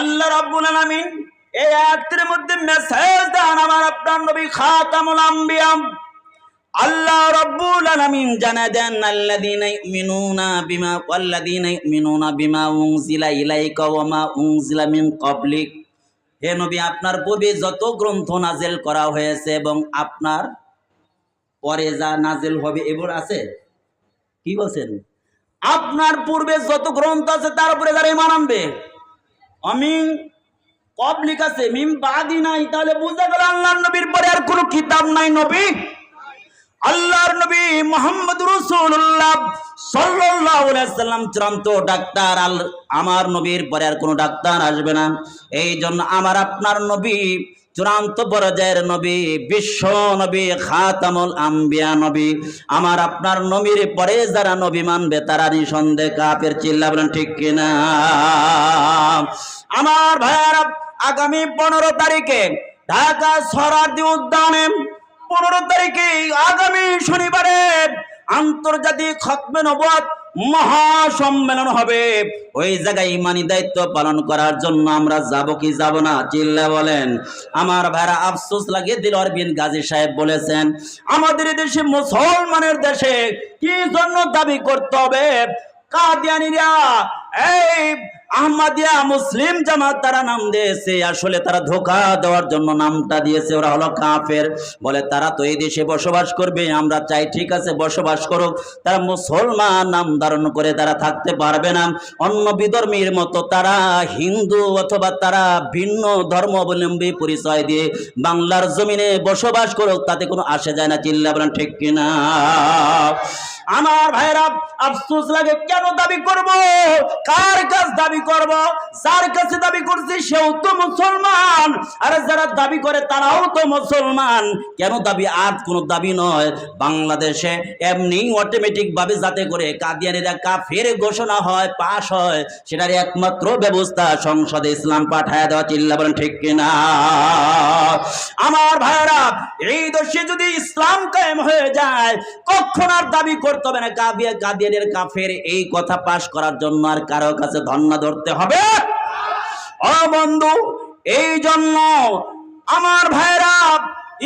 আল্লাহ রাব্বুল আলামিন এই আয়াতের মধ্যে মেসেজ দেন আমার আপনার নবী খাতামুল আম্বিয়া। আল্লাহ রাব্বুল আলামিন জানা দেন আল্লাযীনা ইউমিনুনা বিমা উনজিলা ইলাইকা ওয়া মা উনজিলা মিন ক্বাবলিক। হে নবী, আপনার পূর্বে যত গ্রন্থ নাজিল করা হয়েছে এবং আপনার পরে যা নাজিল হবে এবার আছে। কি বলছেন? আপনার পূর্বে যত গ্রন্থ আছে তার উপরে যারা ঈমান আনবে, আমিন ক্বাবলিক আছে, মিন বাদি নাই। তাহলে বুঝা গেল আল্লাহর নবীর পরে আর কোনো কিতাব নাই, নবী আল্লাহর নবী মুহাম্মদুর রাসূলুল্লাহ সাল্লাল্লাহু আলাইহি ওয়াসাল্লাম চূড়ান্ত ডাক্তার। আমার নবীর পরে আর কোনো ডাক্তার আসবে না। এই জন্য আমার আপনার নবী চূড়ান্ত পর্যায়ের নবী, বিশ্ব নবী, খাতামুল আম্বিয়া নবী। আমার আপনার নবীর পরে যারা নবী মানবে তারা নিঃসন্দেহে কাফের। চিল্লা বলেন ঠিক কিনা? আমার ভাইয়ারা, আগামী 15 তারিখে ঢাকা সোহরাওয়ার্দী উদ্যানে 15 তারিখে আগামী শনিবারে আন্তর্জাতিক খতমে নবুয়ত মহাসম্মেলন হবে। ওই জায়গায় ইমানি দায়িত্ব পালন করার জন্য আমরা যাব কি যাব না? চিল্লা বলেন। আমার ভাইরা, আফসোস লাগে দিলওয়ার বিন গাজী সাহেব বলেছেন, আমাদের দেশে মুসলমানের দেশে কি জন্য দাবি করতে হবে? কাদিয়ানীরা এই আহমদিয়া মুসলিম জামাত তারা নাম দিয়েছে, আসলে তারা ধোঁকা দেওয়ার জন্য নামটা দিয়েছে। ওরা হলো কাফের। বলে তারা তো এই দেশে বসবাস করবে, আমরা চাই ঠিক আছে বসবাস করুক, তারা মুসলমান নাম ধারণ করে তারা থাকতে পারবে না। অন্য বিধর্মীর মতো তারা হিন্দু অথবা তারা ভিন্ন ধর্মাবলম্বী পরিচয় দিয়ে বাংলার জমিনে বসবাস করুক, তাতে কোনো আসে যায় না। চিল্লা বলেন ঠিক কিনা? আমার ভাইরা, আফসোস লাগে কেন দাবি করব? কার কাছ দাবি করব? যার কাছে দাবি করছি সেও তো মুসলমান, আর যারা দাবি করে তারাও তো মুসলমান। কেন দাবি? আর কোনো দাবি নয়। বাংলাদেশে এমনি অটোমেটিক ভাবে যাতে করে কাদিয়ানীরা কাফের ঘোষণা হয়, পাশ হয়, সেটার একমাত্র ব্যবস্থা সংসদে ইসলাম পাঠায় দেওয়া। চিল্লা বলেন ঠিক কিনা? আমার ভাইরা, এই দেশে যদি ইসলাম কায়েম হয়ে যায় কখন আর দাবি করতে হবে না কাদিয়ানের কাফের। এই কথা পাশ করার জন্য আর কারো কাছে ধর্ণা ধরতে হবে? ও বন্ধু, এই জন্য আমার ভাইরা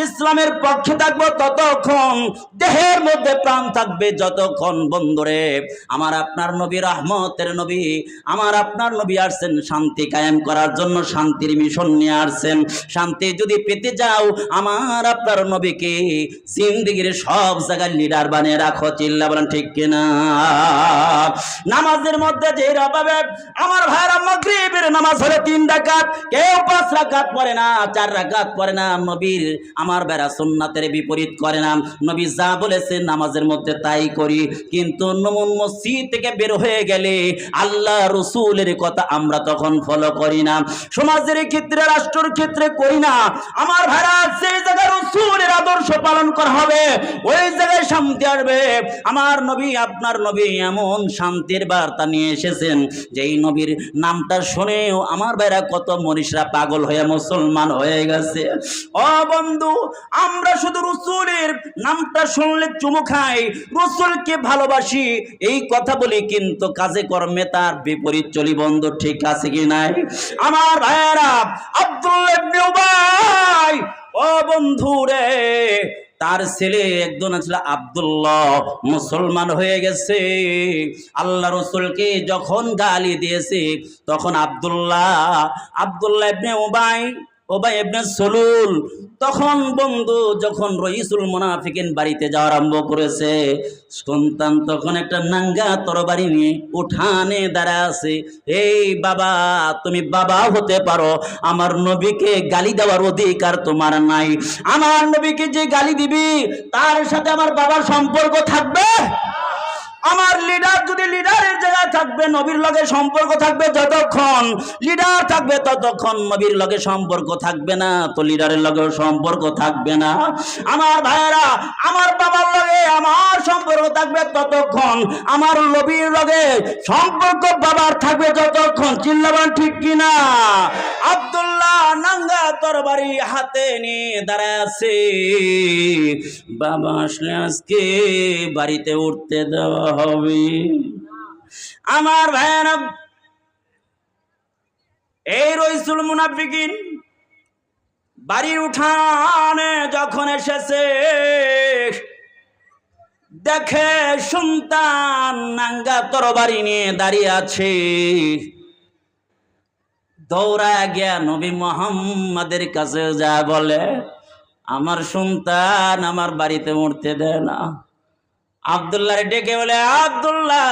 ইসলামের পক্ষে থাকবো ততক্ষণ, দেহের মধ্যে প্রাণ থাকবে যতক্ষণ। বন্ধুরে, আমার আপনার নবী রহমতের নবী, আমার আপনার নবী আসছেন শান্তি কায়েম করার জন্য, শান্তির মিশন নিয়ে আসছেন। শান্তি যদি পেতে যাও আমার আপনার নবীকে জিন্দেগির সব জায়গায় লিডার বানিয়ে রাখো। চিল্লা বলেন ঠিক কিনা? নামাজের মধ্যে যে ভাবে আমার ভাইরা মাগরিবের নামাজ হলো 3 রাকাত, কেউ 5 রাকাত পড়ে না, 4 রাকাত পড়ে না। নবীর আমার বেড়া সুন্নাতের বিপরীত করে না। নবী যা বলেছেন নামাজের মধ্যে তাই করি, কিন্তু মসজিদ থেকে বের হয়ে গেলে আল্লাহ রসুলের কথা আমরা তখন ফলো করি না। সমাজের ক্ষেত্রে, রাষ্ট্রের ক্ষেত্রে করি না। আমার ভাইরা, যে জায়গায় রসুলের আদর্শ পালন করা হবে ওই জায়গায় শান্তি আসবে। আমার নবী, আপনার নবী এমন শান্তির বার্তা নিয়ে এসেছেন যে এই নবীর নামটা শুনেও আমার ভাইরা কত মনীষরা পাগল হয়ে মুসলমান হয়ে গেছে। ও বন্ধু, আমরা শুধু রসুলের নামটা শুনলে চুমু খাই, রসুলকে ভালোবাসি এই কথা বলি, কিন্তু কাজে কর্মে তার বিপরীত চলি। বন্ধু ঠিক আছে কি নাই? আমার ভাইয়েরা, আব্দুল্লাহ ইবনে উবাই, ও বন্ধু রে, তার ছেলে একজন ছিল আব্দুল্লাহ, মুসলমান হয়ে গেছে। আল্লাহ রসুলকে যখন গালি দিয়েছে তখন আব্দুল্লাহ ইবনে উবাই ইবনে সলুল, তখন বন্ধু যখন রইসুল মুনাফিকিন বাড়িতে যাওয়া আরম্ভ করেছে, সন্তান তখন একটা নাঙ্গা তরবারি নিয়ে উঠানে দাঁড়া আছে। এই বাবা, তুমি বাবা হতে পারো, আমার নবীকে গালি দেওয়ার অধিকার তোমার নাই। আমার নবীকে যে গালি দিবি তার সাথে আমার বাবার সম্পর্ক থাকবে? আমার লিডার যদি লিডারের জায়গায় থাকবে, নবীর লগে সম্পর্ক থাকবে যতক্ষণ, লিডার থাকবে ততক্ষণ নবীর লগে সম্পর্ক থাকবে না, তো লিডারের লগে সম্পর্ক থাকবে না। আমার ভাইয়েরা, আমার বাবার লগে আমার সম্পর্ক থাকবে ততক্ষণ, আমার নবীর লগে সম্পর্ক বাবার থাকবে যতক্ষণ। চিল্লাবেন ঠিক কিনা? আব্দুল্লাহ নাঙ্গা তরবারি হাতে নিয়ে দাঁড়ায় আছে। বাবা আসলে আজকে বাড়িতে উঠতে দেওয়া হবে। আমার ভাইয়েরা, এই রাইসুল মুনাফিকিন বাড়ির উঠানে যখন এসেছে, দেখে সন্তান নাঙ্গা তরবারি নিয়ে দাঁড়িয়ে আছে। দৌড়া গিয়া নবী মুহাম্মাদের কাছে যা বলে, আমার সন্তান আমার বাড়িতে উঠতে দেয় না। আব্দুল্লাহ ডেকে বলে, আব্দুল্লাহ,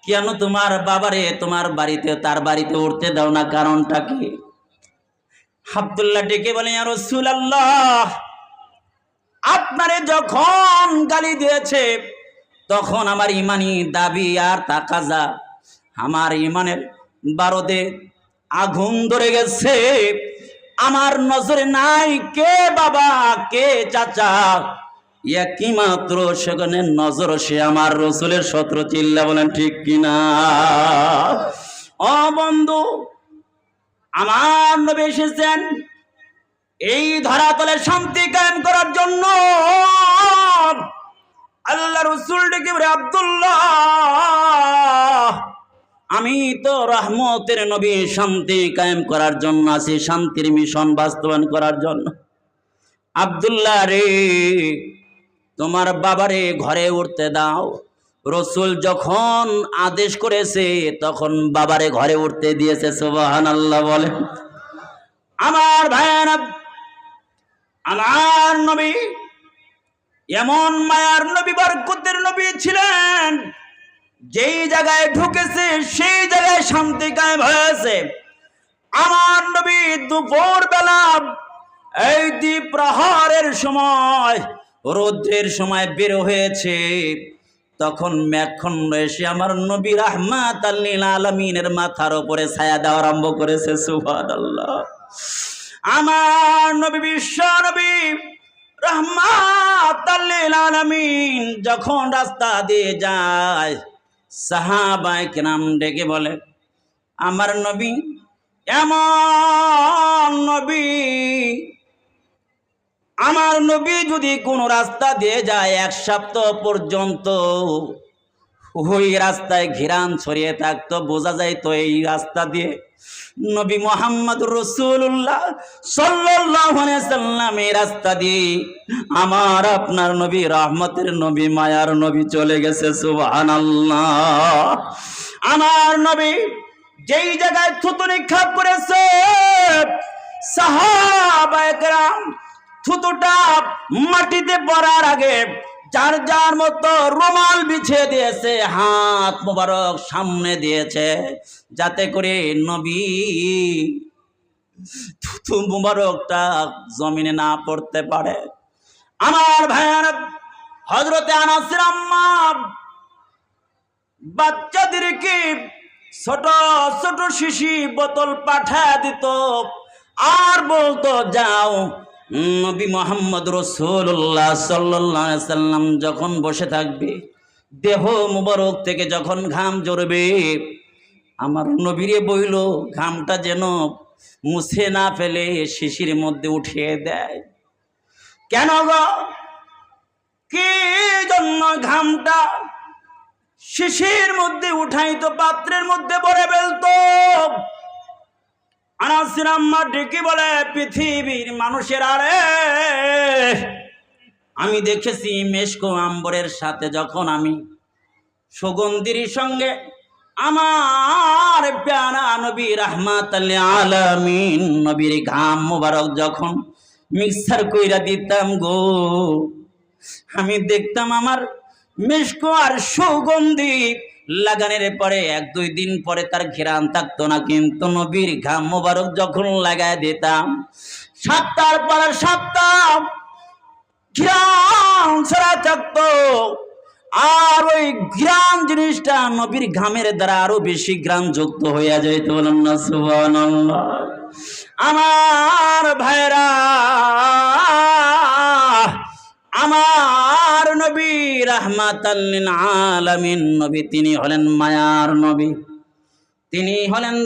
কেন তোমার বাবারে তোমার বাড়িতে তার বাড়িতে উঠতে দাও না, কারণটা কি? আব্দুল্লাহ ডেকে বলে, ইয়া রাসূলুল্লাহ, আপনারে যখন গালি দিয়েছে তখন আমার ইমানি দাবি আর তাকাজা, আমার ইমানের বারোদে আগুন ধরে গেছে। আমার নজরে নাই কে বাবা কে চাচা, একই মাত্র সেখানে নজর, সে আমার রসুলের শত্রু। চিল্লা বলেন ঠিক কিনা? ও বন্ধু, আমার নবী এসেছেন এই ধরাতলে শান্তি কায়েম করার জন্য। আল্লাহ রসুল ডেকে বলে, আব্দুল্লাহ, আমি তো রহমতের নবী, শান্তি কায়েম করার জন্য আছি, শান্তির মিশন বাস্তবায়ন করার জন্য। আব্দুল্লাহ রে, তোমার বাবারে ঘরে উঠতে দাও। রসুল যখন আদেশ করেছে তখন বাবারে ঘরে উঠতে দিয়েছে। সুবহানাল্লাহ বলে। আমার ভাইয়েরা, আমার নবী এমন মায়ার নবী, বরকতের নবী ছিলেন, যেই জায়গায় ঢুকেছে সেই জায়গায় শান্তি কায়েম হয়েছে। আমার নবী দুপুর বেলা এই দ্বিপ্রহরের সময়, রৌদ্রের সময় বের হয়েছে, তখন মেঘখণ্ড এসে আমার নবী রাহমাতাল লিল আলামিনের মাথার উপরে ছায়া দেওয়া আরম্ভ করেছে। সুবহানাল্লাহ। আমার নবী বিশ্ব নবী রাহমাতাল লিল আলামিন যখন রাস্তা দিয়ে যায়, সাহাবায়ে কেরাম ডেকে বলে, আমার নবী এমন নবী, আমার নবী যদি কোন রাস্তা দিয়ে যায় এক সপ্তাহ পর্যন্ত ওই রাস্তায় ঘিরান ছড়িয়ে থাকতো, বোঝা যায় তো এই রাস্তা দিয়ে নবী মুহাম্মদুর রাসূলুল্লাহ সাল্লাল্লাহু আলাইহি সাল্লাম এই রাস্তা দিয়ে আমার আপনার নবী, রহমতের নবী, মায়ার নবী চলে গেছে। সুবহানাল্লাহ। আমার নবী যেই জায়গায় থুতু নিক্ষেপ করেছে, সাহাবায়ে কেরাম থুতুটা মাটিতে পড়ার আগে যার যার মতো রুমাল বিছিয়ে দিয়েছে, হাত মোবারক সামনে দিয়েছে, যাতে করে নবী থুতু মোবারকটা জমিনে না পড়তে পারে। আমার ভাইয়েরা, হযরতে আনাসের আম্মা বাচ্চাদেরকে ছোট ছোট শিশি বোতল পাঠিয়ে দিত আর বলতো, যাও নবী মুহাম্মদ রাসূলুল্লাহ সাল্লাল্লাহু আলাইহি সাল্লাম যখন বসে থাকবে, দেহ মুবারক থেকে যখন ঘাম ঝরবে, আমার নবীরে বইল ঘামটা যেন মুছে না ফেলে শিশির মধ্যে উঠিয়ে দেয়। কেন গো, কি জন্য ঘামটা শিশির মধ্যে উঠাইতো, পাত্রের মধ্যে ভরে ফেলতো? আনাসের আম্মা ডেকে বলে, পৃথিবীর মানুষের আরে, আমি দেখেছি মেশকো আম্বরের সাথে যখন আমি সুগন্ধির সঙ্গে আমার প্যারা নবী রাহমাতাল লিল আলামিন নবীর ঘাম মোবারক যখন মিক্সার কইরা দিতাম গো, আমি দেখতাম আমার মিশকো আর সুগন্ধি লাগানোর পরে 1-2 দিন পরে তার ঘ্রাণ থাকতো না, কিন্তু নবীর ঘাম মোবারক যখন লাগায় দিতাম, সপ্তাহের পর সপ্তাহ ঘ্রাণ ছাড়া থাকতো। আর ওই ঘ্রাণ জিনিসটা নবীর ঘামের দ্বারা আরো বেশি ঘ্রাণ যুক্ত হইয়া যাইতো। বলেন না সুবহানাল্লাহ। আমার ভাইরা, আমার নবী রাহমাতাল লিল আলামিন নবী, তিনি হলেন মায়ার নবী, তিনি হলেন